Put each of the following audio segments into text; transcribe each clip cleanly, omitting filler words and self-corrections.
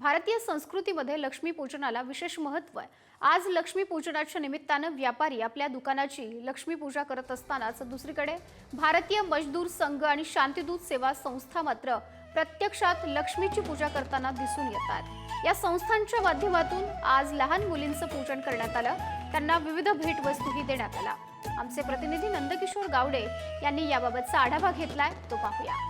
भारतीय संस्कृतीमध्ये लक्ष्मीपूजनाला विशेष महत्त्व आहे। आज लक्ष्मीपूजनाच्या निमित्ताने व्यापारी आपल्या दुकानाची लक्ष्मीपूजा करत असतानाच दुसरीकडे भारतीय मजदूर संघ आणि शांतिदूत सेवा संस्था मात्र प्रत्यक्षात लक्ष्मीची पूजा करताना दिसून येतात। या संस्थांच्या माध्यमातून आज लहान मुलींचं पूजन करण्यात आलं, त्यांना विविध भेटवस्तूही देण्यात आल्या। आमचे प्रतिनिधी नंदकिशोर गावडे यांनी याबाबतचा आढावा घेतलाय, तो पाहूया।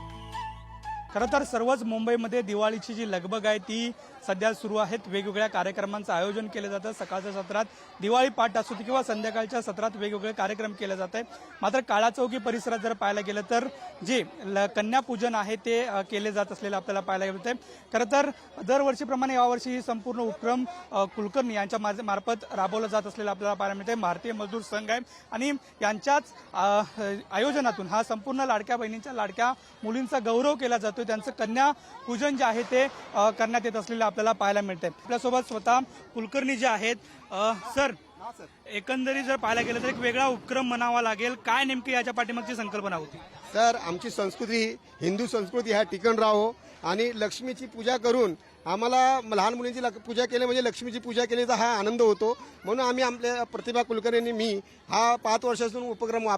खरं तर सर्वच मुंबईमध्ये दिवाळीची जी लगबग आहे ती सध्या सुरू आहे। वेगवेगळ्या कार्यक्रमांचं आयोजन केलं जातं। सकाळच्या सत्रात दिवाळी पाठ असू किंवा संध्याकाळच्या सत्रात वेगवेगळे कार्यक्रम केले जात आहेत। मात्र काळा चौकी परिसरात जर पाहायला गेलं तर जे कन्यापूजन आहे ते केले जात असलेलं आपल्याला पाहायला मिळते। खरं तर दरवर्षीप्रमाणे यावर्षी ही संपूर्ण उपक्रम कुलकर्णी यांच्या मार्फत राबवला जात असलेला आपल्याला पाहायला मिळते। भारतीय मजदूर संघ आहे आणि यांच्याच आयोजनातून हा संपूर्ण लाडक्या बहिणींच्या लाडक्या मुलींचा गौरव केला जातो। त्यांचं कन्या पूजन जे आहे ते करण्यात येत असलेलं आपल्याला पाहायला मिळते। आपल्यासोबत स्वतः कुलकर्णी जे आहेत। सर, एकंदरीत जर पाहायला गेलं तर एक वेगळा उपक्रम म्हणावा लागेल, काय नेमकी याच्या पाठीमागची संकल्पना होती? तर आमची संस्कृती हिंदू संस्कृती ह्या टिकून राहो आणि लक्ष्मीची पूजा करून आम्हाला लहान मुलींची पूजा केली म्हणजे लक्ष्मीची पूजा केल्याचा हा आनंद होतो। म्हणून आम्ही आपल्या प्रतिभा कुलकर्णी मी हा 5 वर्षापासून उपक्रम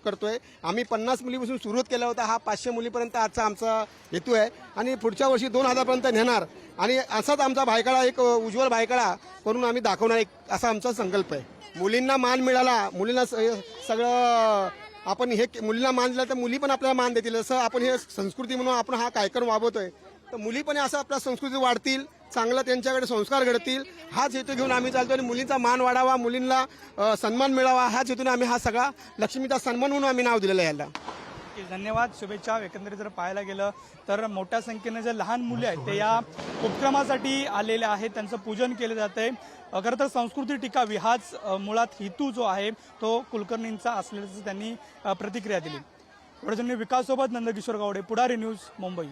करतोय। आम्ही 50 मुलीपासून सुरुवात केला होता, हा 500 मुलीपर्यंत आजचा आमचा हेतू आहे आणि पुढच्या वर्षी 2000 पर्यंत नेणार आणि असाच आमचा भायखळा एक उज्ज्वल भायखळा करून आम्ही दाखवणार एक असा आमचा संकल्प आहे। मुलींना मान मिळाला, मुलींना सगळं आपण हे मुलींना मान दिला तर मुली पण आपल्याला मान देतील। असं आपण हे संस्कृती म्हणून आपण हा कार्यक्रम राबवतोय, तर मुली पण असं आपल्या संस्कृती वाढतील, चांगलं त्यांच्याकडे संस्कार घडतील, हाच हेतू घेऊन आम्ही चालतो। आणि मुलींचा मान वाढावा, मुलींना सन्मान मिळावा, हाच हेतूने आम्ही हा सगळा लक्ष्मीचा सन्मान म्हणून आम्ही नाव दिलेलं आहे याला। धन्यवाद, शुभेच्छा। एकंदरीत जर पाहायला गेलं तर मोठ्या संख्येने जे लहान मुले आहेत ते या उपक्रमासाठी आलेले आहेत, त्यांचं पूजन केलं जातंय। खरं तर संस्कृती टिकावी हाच मुळात हेतू जो आहे तो कुलकर्णींचा असल्याचं त्यांनी प्रतिक्रिया दिली। विकास सोबत नंदकिशोर गावडे, पुढारी न्यूज, मुंबई।